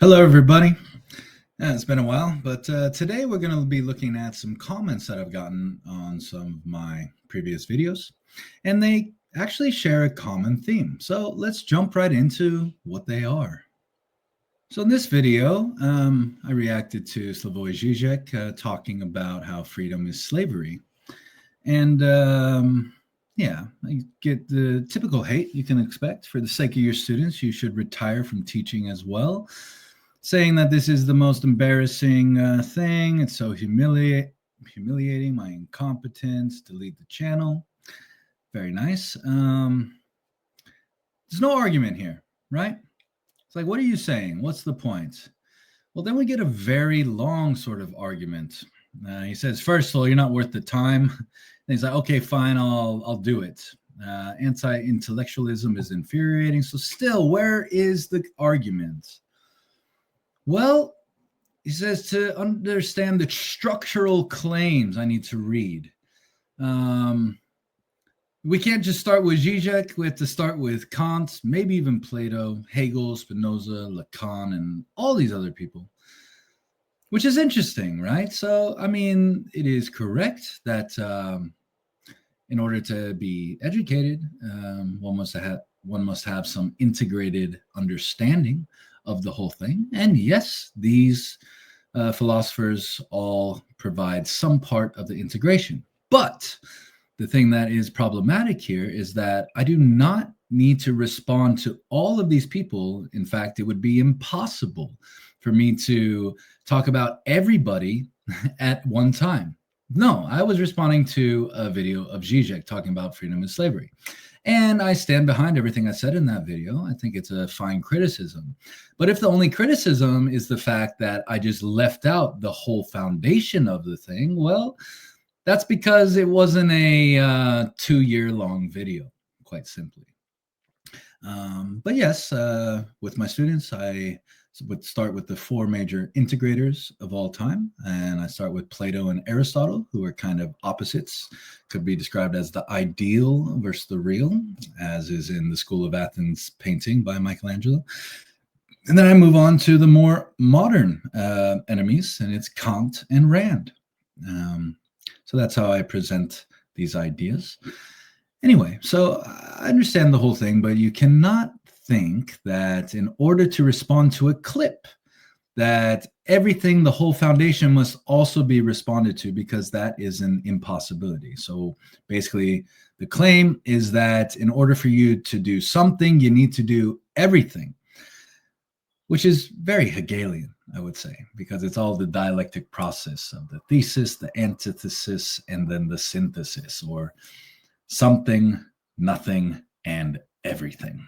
Hello, everybody. It's been a while, but today we're going to be looking at some comments that I've gotten on some of my previous videos, and they actually share a common theme. So let's jump right into what they are. So in this video, I reacted to Slavoj Žižek talking about how freedom is slavery. And yeah, I get the typical hate you can expect. For the sake of your students, you should retire from teaching as well, saying that this is the most embarrassing thing. It's so humiliating, my incompetence, delete the channel. Very nice. There's no argument here, right? It's like, what are you saying? What's the point? Well, then we get a very long sort of argument. He says, first of all, you're not worth the time. And he's like, okay, fine, I'll do it. Anti-intellectualism is infuriating. So still, where is the argument? Well, he says to understand the structural claims I need to read. We can't just start with Žižek. We have to start with Kant, maybe even Plato, Hegel, Spinoza, Lacan, and all these other people, which is interesting, right? So, I mean, it is correct that in order to be educated, one must have some integrated understanding of the whole thing. And yes, these philosophers all provide some part of the integration. But the thing that is problematic here is that I do not need to respond to all of these people. In fact, it would be impossible for me to talk about everybody at one time. No, I was responding to a video of Žižek talking about freedom and slavery. And I stand behind everything I said in that video. I think it's a fine criticism. But if the only criticism is the fact that I just left out the whole foundation of the thing, well, that's because it wasn't a 2-year-long video, quite simply. But yes, with my students, I would start with the 4 major integrators of all time. And I start with Plato and Aristotle, who are kind of opposites, could be described as the ideal versus the real, as is in the School of Athens painting by Michelangelo. And then I move on to the more modern enemies, and it's Kant and Rand. So that's how I present these ideas. Anyway, so I understand the whole thing, but you cannot think that in order to respond to a clip, that everything, the whole foundation must also be responded to, because that is an impossibility. So basically, the claim is that in order for you to do something, you need to do everything, which is very Hegelian, I would say, because it's all the dialectic process of the thesis, the antithesis, and then the synthesis, or something, nothing, and everything.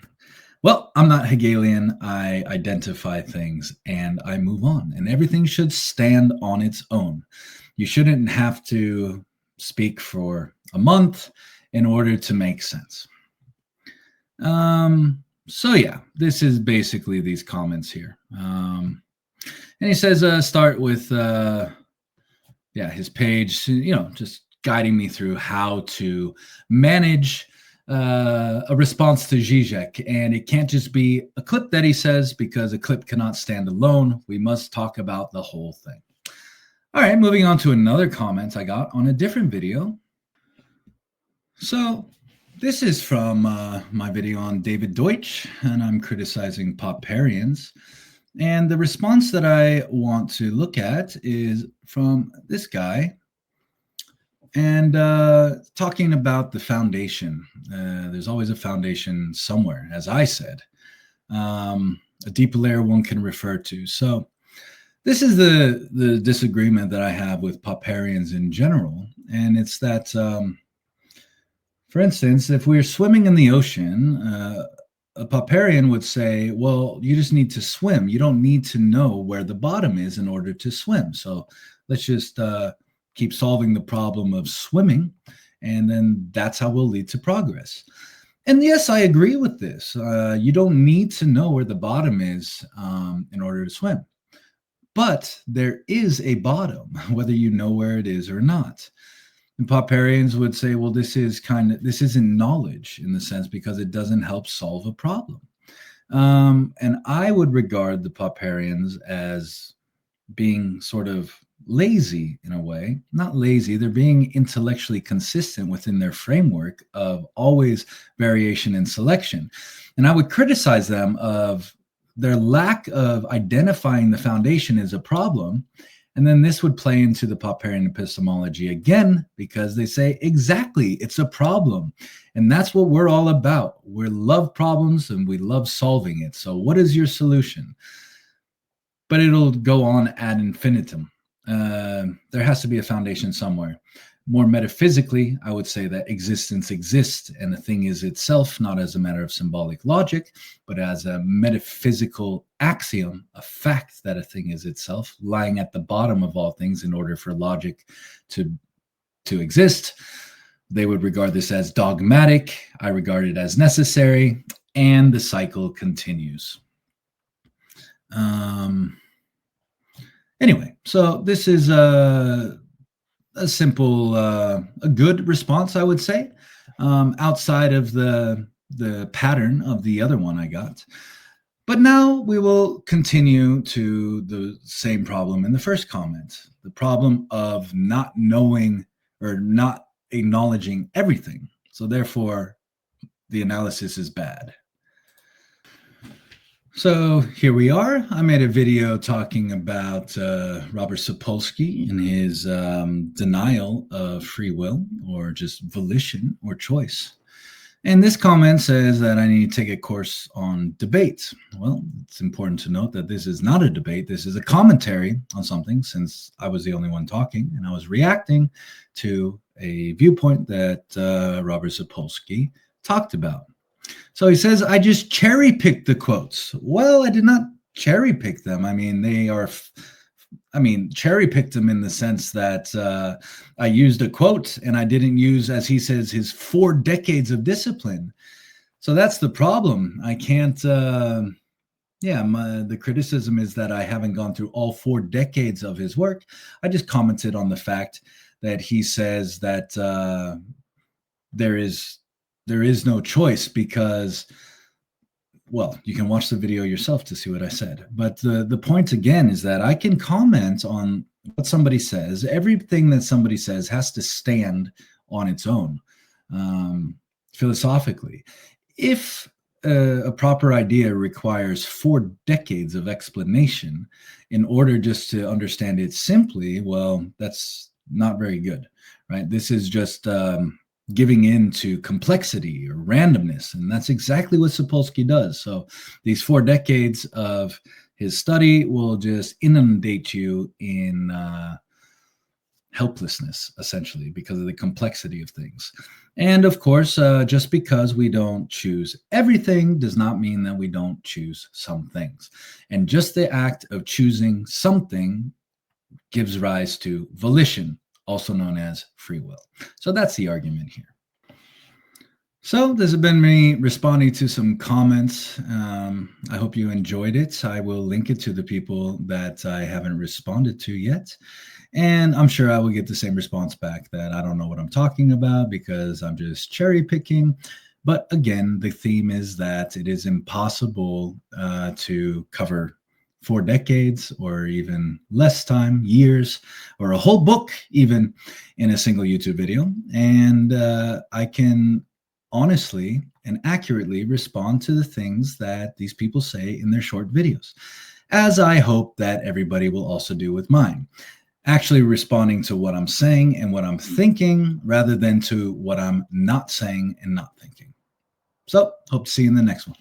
Well, I'm not Hegelian. I identify things and I move on, and everything should stand on its own. You shouldn't have to speak for a month in order to make sense. So yeah, this is basically these comments here. And he says, start with, his page, just guiding me through how to manage a response to Žižek. And it can't just be a clip that he says, because a clip cannot stand alone. We must talk about the whole thing. All right, moving on to another comment I got on a different video. So this is from my video on David Deutsch, and I'm criticizing Popperians. And the response that I want to look at is from this guy, and talking about the foundation. There's always a foundation somewhere, as I said, a deeper layer one can refer to. So this is the disagreement that I have with Popperians in general, and it's that, for instance, if we're swimming in the ocean, a Popperian would say, well, you just need to swim. You don't need to know where the bottom is in order to swim. So let's just keep solving the problem of swimming, and then that's how we'll lead to progress. And yes, I agree with this. You don't need to know where the bottom is in order to swim. But there is a bottom, whether you know where it is or not. And Popperians would say, well, this isn't knowledge in the sense, because it doesn't help solve a problem. And I would regard the Popperians as being sort of lazy in a way. Not lazy, they're being intellectually consistent within their framework of always variation and selection. And I would criticize them of their lack of identifying the foundation as a problem. And then this would play into the Popperian epistemology again, because they say, exactly, it's a problem. And that's what we're all about. We love problems and we love solving it. So what is your solution? But it'll go on ad infinitum. There has to be a foundation somewhere. More metaphysically, I would say that existence exists and a thing is itself, not as a matter of symbolic logic, but as a metaphysical axiom, a fact that a thing is itself, lying at the bottom of all things in order for logic to exist. They would regard this as dogmatic. I regard it as necessary, and the cycle continues. Anyway, so this is a simple, a good response, I would say, outside of the pattern of the other one I got. But now we will continue to the same problem in the first comment, the problem of not knowing or not acknowledging everything. So therefore, the analysis is bad. So here we are. I made a video talking about Robert Sapolsky and his denial of free will, or just volition or choice. And this comment says that I need to take a course on debate. Well, it's important to note that this is not a debate. This is a commentary on something, since I was the only one talking and I was reacting to a viewpoint that Robert Sapolsky talked about. So he says, I just cherry picked the quotes. Well, I did not cherry pick them. I mean, they are, cherry picked them in the sense that I used a quote and I didn't use, as he says, his 4 decades of discipline. So that's the problem. I can't, the criticism is that I haven't gone through all 4 decades of his work. I just commented on the fact that he says that there is no choice because, well, you can watch the video yourself to see what I said. But the point again is that I can comment on what somebody says. Everything that somebody says has to stand on its own, philosophically. If a proper idea requires 4 decades of explanation in order just to understand it simply, well, that's not very good, right? This is just giving in to complexity or randomness. And that's exactly what Sapolsky does. So these 4 decades of his study will just inundate you in helplessness, essentially, because of the complexity of things. And of course, just because we don't choose everything does not mean that we don't choose some things. And just the act of choosing something gives rise to volition, also known as free will. So that's the argument here. So this has been me responding to some comments. I hope you enjoyed it. I will link it to the people that I haven't responded to yet. And I'm sure I will get the same response back that I don't know what I'm talking about because I'm just cherry picking. But again, the theme is that it is impossible to cover 4 decades or even less time, years, or a whole book even in a single YouTube video. And I can honestly and accurately respond to the things that these people say in their short videos, as I hope that everybody will also do with mine. Actually responding to what I'm saying and what I'm thinking rather than to what I'm not saying and not thinking. So hope to see you in the next one.